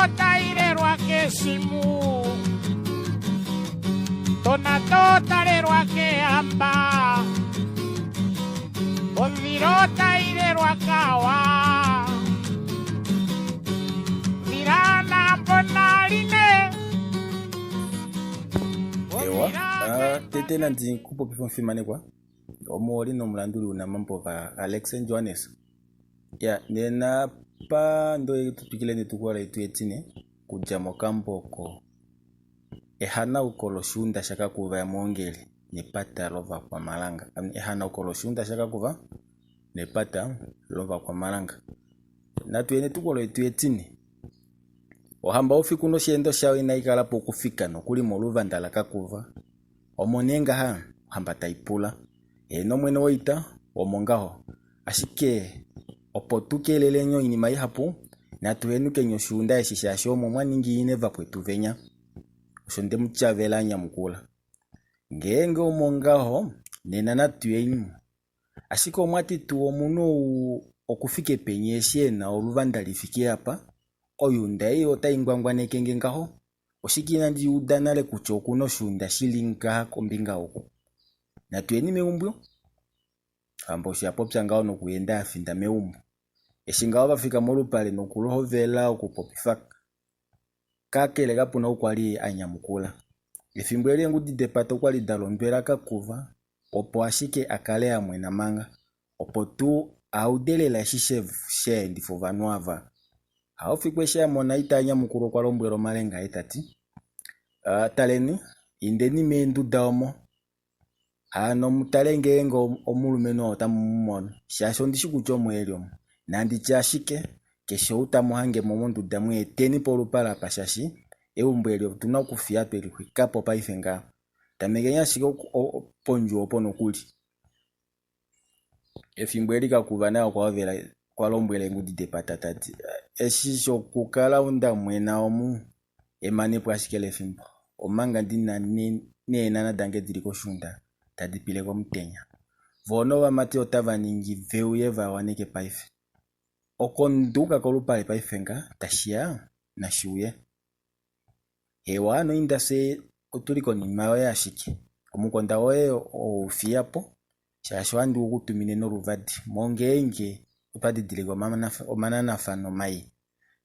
tota irerwa kesimu tona tota irerwa keamba Bondirota irerwa kawa Virana bonaline Ewa, tete nanti kupo pifo mfimane kwa Omori no mlanduli unamampo va Alex and Johannes Ya, nena pa ndo tupikile nitukuwa la etine Kujamo kamboko Ehana ukolo shunda shaka kuva ya mwongeli Nepata lova kwa malanga Ehana ukolo shunda shaka kuva Nepata lova kwa malanga Na tuene tukolo etine Ohamba ufiku no shiendo shao inaikala po kufika no kuli moluva ndala kakuva Omonenga haa hamba taipula no mwene woita omongaho Ashike opotuke lelenyo inimai hapu Na tuenu kenyo shunda eshishasho Momwa ningi ineva pwetu venya Shonde mchavela nyamukula Ngenge omongaho Nena na tuenu Ashike omwati tuo muno Okufike penyeshe na oluvanda lifike hapa Oyunda iyo taingwangwa nekenge ngaho Oshiki nandi udanale kuchoku no shunda shilinga kombinga oku Na tueni meumbyo Ambo shiapopcha ngao no kuyenda afinda meumbu Eshinga wafika molu pale no kuloho vela okupopifaka Kakele gapu na ukwali anyamukula Efimbueli ngudi depato kwali dalombela kakuva Opo ashike akale ya mwena manga Opo tu audele la shishe ndifo vanuava Haofikwe shea mona itanya mukuro kwa lombwelo malenga etati Taleni indeni mendu daomo Hano mutalenge ngo omulumeno otamumono Shasho ndishukucho mweliomo Nandi chashike Kesho utamuhange momondu damu eteni polu pala pashashi Eumbwelio tunakufia peli kwikapo paifenga Tamegenya shiko ponju opono kuli Efimbweli kakuvana kwa vela Kwa lombwele ngudi depata tati Eshisho kukala unda mwena omu Emane pwashikele fimbo Omanga ndina nena dange diriko shunda Tadipile kwa mtenya Vono wa mati otava ningi Veuye waneke paife Okonduka kolupale paifenga Tashia na shuye Hewa no indase Kutuliko ni mawe ya shiki Kumukonda oe ofiapo Shasho andu ukutumine no ruvadi Monge upadi diligo omana nafano mai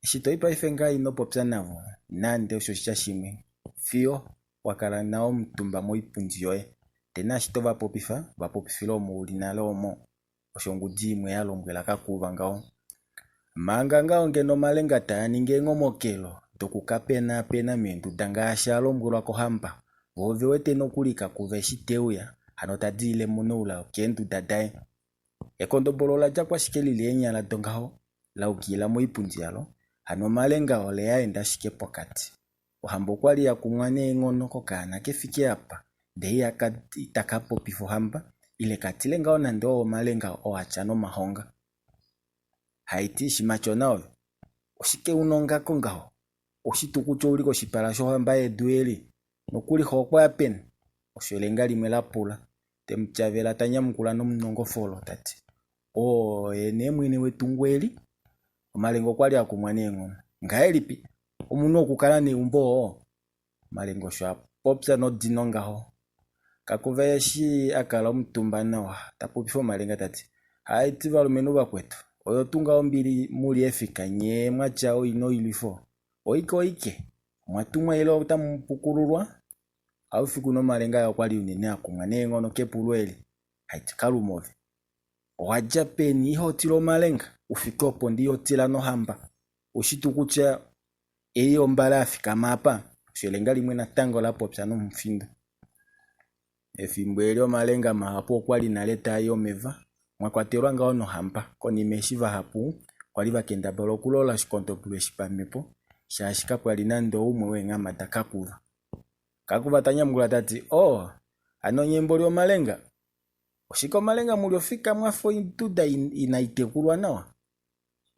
Shito ipa ifenga inopopsa navo Nande ushoshia shime Fio wakala nao mtumba moipundi yoe Tena shito vapopifilo muulinalo omo Oshongudi mweyalo mwela kakuva ngao Manga ngao ngeno malenga tani ngengo mokelo Dokukapena pena mendu Danga ashalo mwela kohamba Vovewete no kulika kuveshi teuya Hanotadile monula kendu dadae Ekondo bolola jakwa shikeli lienya la dongaho La ukila moipundi yalo Hano malenga olea enda shike pokati Ohambo kwali ya kumwane ngono kokana kefike hapa Dehi ya itakapo pifo hamba Ile katile ngao nando malenga oachano mahonga Haiti shimacho nao Oshike unonga kongao Oshitukucho uliko shiparasho hamba edueli Nukuli hokwa ya pen Osholenga limela pula Temchavela tanya mkula no mnongo folo tati ene mwini wetungweli Malengo kwali ya kumwane ngono Ngaelipi Omuno kukala ni umbo Malengo shwa Popsa no dinonga ho Kakuveshi akala mtumba nawa Tapopifo malenga tati Haiti valumenuwa kwetu Oyotunga ombili muli efika nye Mwachao ino ilifo Oike Mwatumwa ilo utamupukurulwa Haufiku no malenga ya kwali unene akumwane ngono kepulueli Haiti kalumove Wajapeni hotilo malenga Ufikopo ndi hotila no hamba Ushitukucha Eyo mbala afika mapa Ushelenga limwena tango la popsa no mfindu Efimbwelio malenga mahapo kwali naleta ayo meva Mwakwaterwa ngao no hamba Koni meshiva hapu Kwali vakenda balo kulola shikontopulwe shipamepo Shashika kwali nando umwe nga madakakuva Kakuva tanya mgula tati Ano nyembolio malenga Ushiko malenga muliofika mwafo intuda inaitekulwa nawa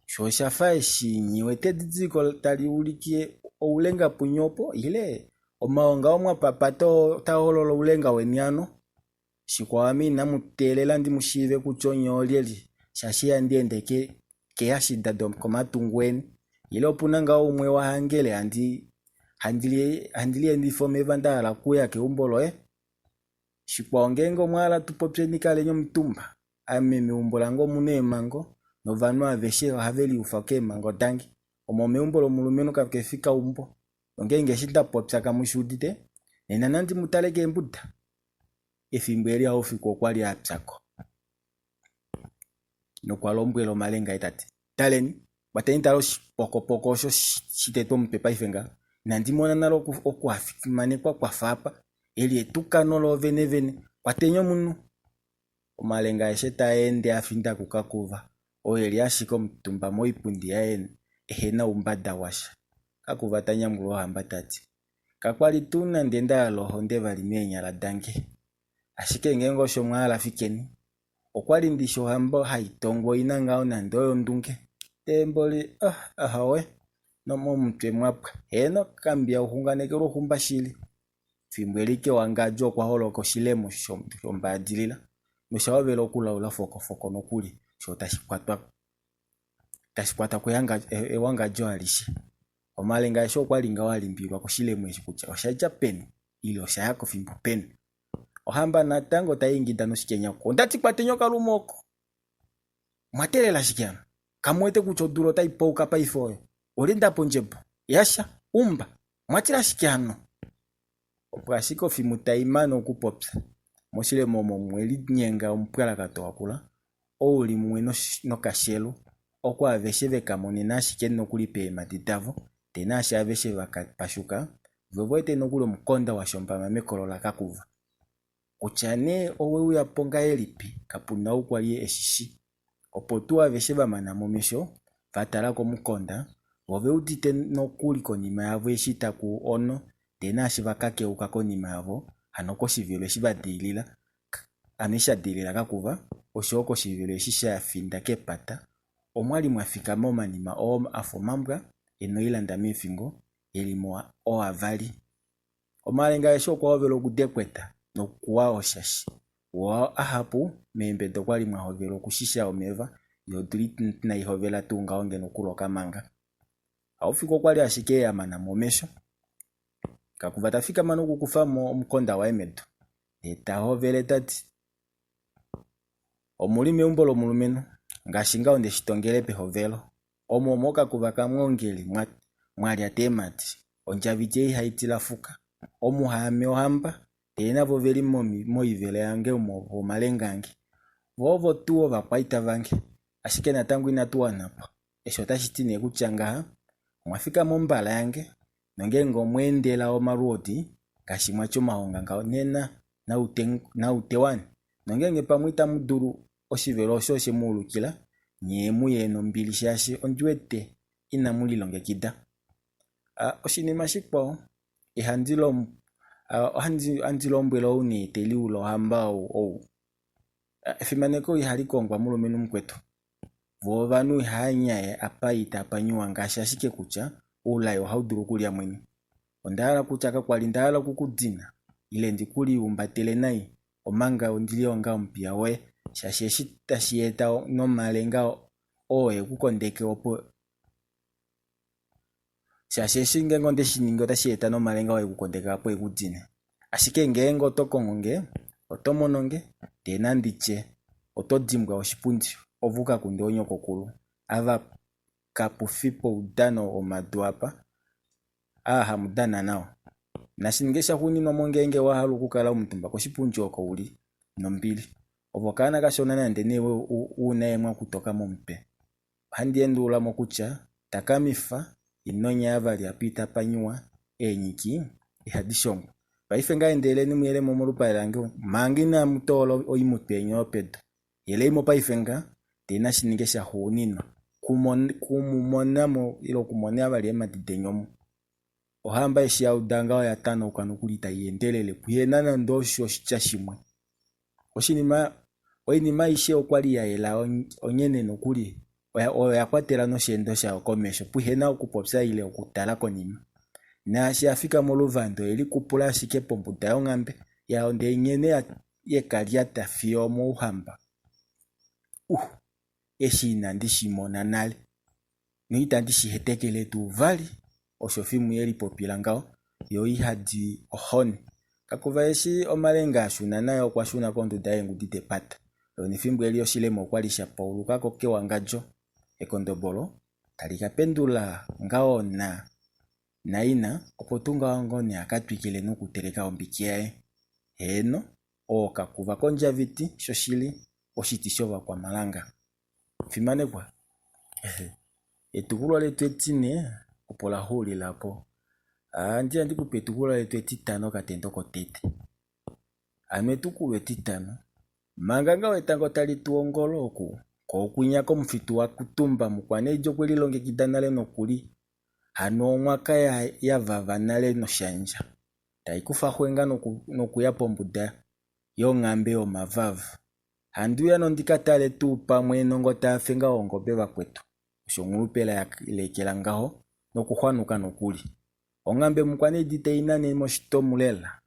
Shosha faeshi nyiwete diziko tali ulikie Oulenga punyopo ile Omaonga omwa papato tahololo ulenga wenyano Shikwa wami na mutelela ndi mushive kuchonyo lieli Shashia ndiende ke ashida dom komatungweni ile opunanga umwe wa hangele handili endifome vanda la kuya ke umbolo shikwaongengo mwala tupopye nikale nyo mtumba ameme umbolango mune mango no vanu aveshe haveli ufake mango dangi omome umbolo mulumeno kakefika umbo ongenge shinda popya kamushudite nena nanti mutaleke mbuda efimbweli aufiko kwali apyako no kwalombwelo malenga itati taleni batenta poko sho shiteto mpepa ifenga nandimona nalo okuafimane kwa fapa eli etukano lo vene kwatenyo munu omalenga esheta ende afinda kukakuva oyeli ashiko mtumba moipundi yaen ehena umbada washa kakuva tanyamgulo hamba tati kakwali tuna ndenda aloho ndeva limenya la dange ashike ngengo sho mwala fikeni okwali ndisho hamba haitongo inangao nandoyo ndunge temboli ahawe no mumtwe mwapwa heno kambia uhunganekero humbashili fimbwelike wangajo kwa holoko shilemo shombadilila mushawavela okulaula foko nokuli sho tashikwata kuyanga wangajo alishe omalenga sho kwalinga walimbirwa kushilemo eshikucha oshaja peni ile oshayako fimbo peni ohamba natango tayingida no shikenya ko ndati kwatenyoka lumoko matelela shikyana kamwete kuchoduro taipouka paifoyo olinda ponjepo yasha umba mwatira shikyano opwashiko fimutaimano kupopsa moshile momo mweli nyenga ompwala katowakula ouli mweno no kashelo okwa aveshe kamone na shikeno kulipe matitavo tena ashaveshe vakapashuka vovete nokulo mkonda wa shomba mamekolola kakuva kuchane owe uya ponga elipi kapuna ukwali eshishi opotu aveshe vamana momesho vatala ko mukonda vove utite nokuli konima yavo eshita ku ono tena ashivakakeuka konima yavo hanoko shivilo eshivadilila anisha dilila kakuva oshoko shivilo eshisha afinda kepata omwali mwafika momanima afomambwa eno ilanda mifingo elimo avali omalenga esho kwa ovelo kudekweta nokuwa oshashi wa ahapu membedo kwali mwahovelo kushisha omeva yoduli na ihovela tunga onge nokuloka manga aufiko kwali ashike yamana momesho kakuva tafika manuku kufamo omkonda wa emedo etahovele tati omulime umbolo mulumeno ngashinga onde shitongele pehovelo omomoka kuva kamwongeli mwali atemati onjavije haitila fuka omuhame ohamba tena voveli moivele yange omalengange vovo tuo vakwaita vange ashike natangu inatuwanapo esho tashitine kuchanga mwafika mombala yange nongengo mwendela omaruoti kashimwa chomahonga ngao nena na utewani nongenge pamwita muduru oshivelo sho shemulukila nyemu yeno mbili shashi onjwete inamulilongekida oshinima shikpo andilombwelo uneteli ulo hamba ou efimaneko ihalikongwa mulumenu mkwetu vovanu ihanyaye apaita apanyuwa ngashi ashike kucha ulayo hauduru kulya mwenye ondala kuchaka kwali ndala kukudina ile ndikuli umbatele nai omanga ondilionga mpia we shasheshi tashieta no malenga oe kukondeke opo shasheshi ngengo ndeshiningo tashieta no malenga oe kukondeka apo ekudine ashike ngengo tokongonge otomononge tena ndiche otodimbwa oshipundi ovuka kunde onyoko kulu ava kapufipo udano omaduapa hamudana nao nashiningesha hunino mongenge wahalu kukala omutumba koshipunji oko uli nombili ovokana kashona nande newe unaemwa kutoka mompe handiendula mokucha takamifa inonya avali apita panyuwa enyiki ihadishongo paifenga endele ni mwele momolupa elange mangina mutolo oimutenyo pedo yeleimo paifenga tena shiningesha hunino kumumonamo ilo kumone avali emadidenyomu ohamba eshia udanga wa yatano ukanukulita yendelele kuyenana ndosho shichashimwe oshinima oinima ishe okwali yaela onyene nokuli oyakwatela noshendo sha komesho puhena okupopya ile okutala konima na shiafika moluvando eli kupula ashike pombuda yong'ambe ya nde nyene yekalia tafio mo uhamba eshina ndishimona nale nuitandi shihetekele tu vali oshofimu yeli popilangao yo ihadi ohoni kakuvaeshi omalenga ashuna nayo kwa shuna konduda engudi tepata ni fimbo eli oshilemo kwalisha Paulo kako kewangajo ekondobolo talika pendula ngao na ina opotunga wango ni akatwikile nukuteleka ombikiae eno kakuva konja viti shoshili oshitishoba kwa malanga fimane kwa etukulwa letu etine opola huli lapo ndia ndi kupetukulwa letu etitano katendo kotete ametukulwa etitano manganga wetango tali tuongolo ko kunyako mfitu wa kutumba mukwanejo kweli longekidana leno kuli hano mwaka ya vava nale no shanja taikufa hwenga nokuyapo mbuda yo ngambe o mavavu handu ya nondikatale tu pamwe nongo tafenga ongobe bakwetu shongulupela ya lekela ngaho nokuhwanuka nokuli ongambe mukwanedi teinane moshitomulela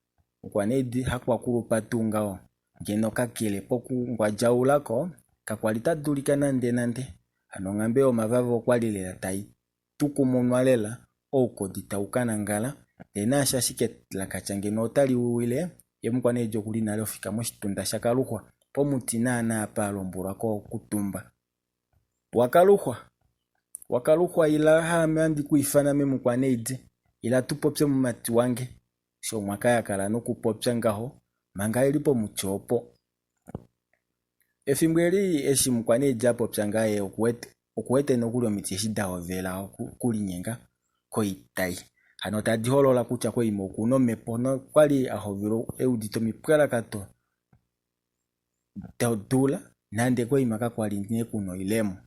mukwanedi hakwa kulupa ngao ngeno kakele poku ngwajaulako kakwalita dulika nande ano ngambe o mavavu kwalilela tai tukumunwa lela okodita ukanangala enasha shiketla kachange notali uwile yemukwanejo kuli nalo fika moshitunda shakaluhwa pomutina na palombura ko kutumba wakaluhwa ila hamandi kuifana memukwaneje ila tupopse mumati wange sho mwaka yakala nokupopsa ngaho manga ilipo muchopo efimbweli eshimukwaneja popsa ngaye okuwete nokuli omiti eshidaho vela kulinyenga koitai hano tadiholola kutya kweimo kuno mepo no kwali ahoviro eudito mipwala kato taudula nande kweimaka kwali ndine kuno ilemo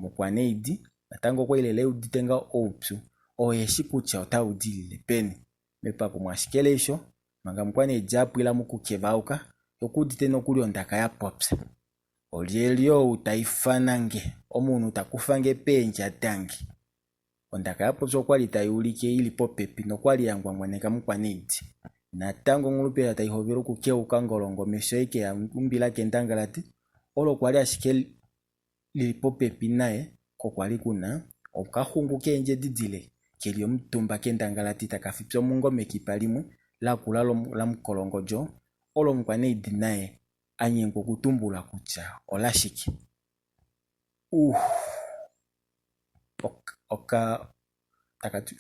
mukwaneidi natango kwelele euditenga oupsu oyeshi kutya otaudilile peni mepa kumwashikelesho manga mukwaneja apwila mukukevauka yokudite nokuli ondaka ya popsa olielio utaifanange omunu takufange penja tangi ondaka ya popsa kwali tayulike ili popepi nokwali yangwa mwaneka mukwaneidi natango ngulupela taihovero kukeuka ngolongo mesho ike ya umbila kendangalati olo kwali ashike lilipo pepi naye kokwali kuna okahungu kenje didile kelio mtumba kendangalati takafipyo mungo mekipalimwe la kulalo la mkolongojo olo mukwaneidi naye anyengo kutumbula kucha olashiki takatu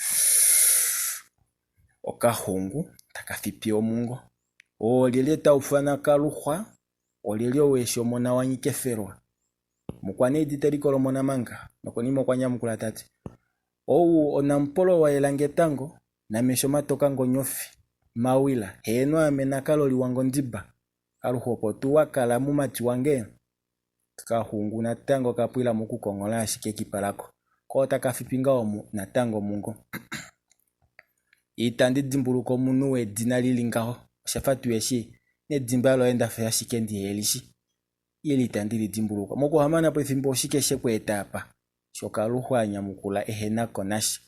okahungu takafipyo mungo olileta ufana kaluhwa olilio wesho mona wanyikeferwa mukwaneidi telikolo mona manga nokonimo kwa nyamukula tati onampolo wa elangetango na mesho matoka ngonyofi mawila heno amena kaloli wango ndiba kaluhopo tuwa kala mumati wange kahungu natango kapwila mukukongola ashike kipalako ko takafipinga omu natango mungo itandi dimbuluko munuwe dina lilingaho shafatu yeshi ne dimbalo enda fe ashike ndi elishi ili tandili dimbuluko moko hamana po fimbo shikeshe kwetapa shokaluhwa nyamukula ehenako nashi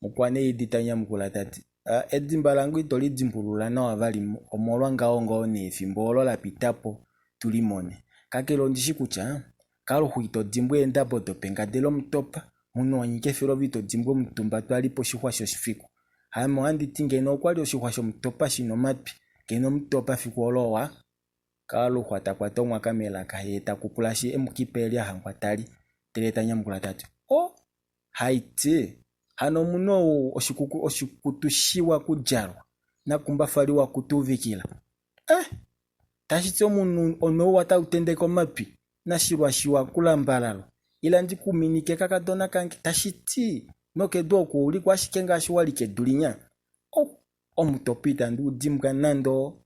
mukwane iditanya mukula tati edimbalangu itoli dimbulula na wavali omolwa ngaongo ne fimbo la pitapo tulimone kakelo ndishikucha kaluhwa ito dimbu endapo topengadelo mtopa muno wanyikefero vito dimbu mtumba twalipo shihwasho shifiku hamo andi tingeno kwali oshihwasho mtopa shino mapi keno mtopa fikuolowa kaluhwa takwato mwakamela kaheta kupulashi emukipelia hankwatali teleta nyamukula tati haiti hano muno oshikutushiwa kujarwa na kumbafaliwa kutuvikila tashitse omuntu ono watautendeko mapi nashirwashiwa kulambalalo ila ndikuminike kakadona kange tashiti nokedwa kuuli kwashike ngashi walike dulinya omutopita ndudimka nando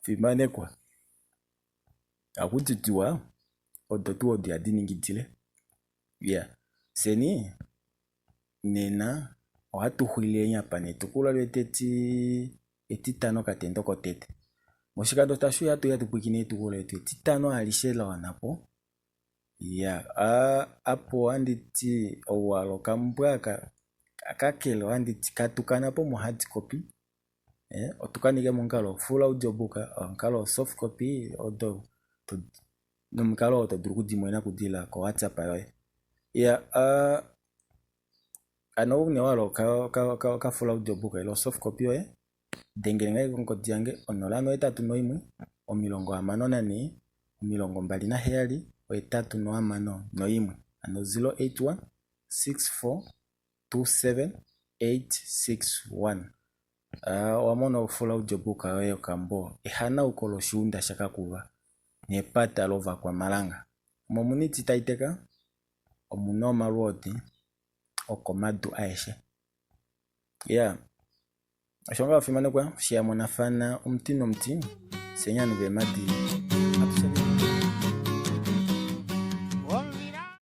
fimane kwa akutitiwa odotu odi adiningitile seni nena ohatuhwile nyapane tukula lweteti etitano katendo kotete moshikando tashu yatu yatupwikine tukula letu etitano alishela wanapo apo anditi owalo kambwaka akakelo anditi katukana po mu hard copy otukanike mungalo full audio book onkalo soft copy odo nomkalo otoduru kudimwena kudila ko WhatsApp yoye ya ano ne walo ka full audiobook ilo soft copy oye dengelenga konko diange onolano etatu no imwe omilongo amano nane omilongo mbali na heyali etatu no amano no imwe ano 081 64 27 861 wamono full audiobook ayo kambo ehana ukolo shunda shaka kuva nepata lova kwa malanga momuniti taiteka omunoma road okomadu aishe ashonga wafimane kwa shia mwanafana umtino mtino senyanu ve madi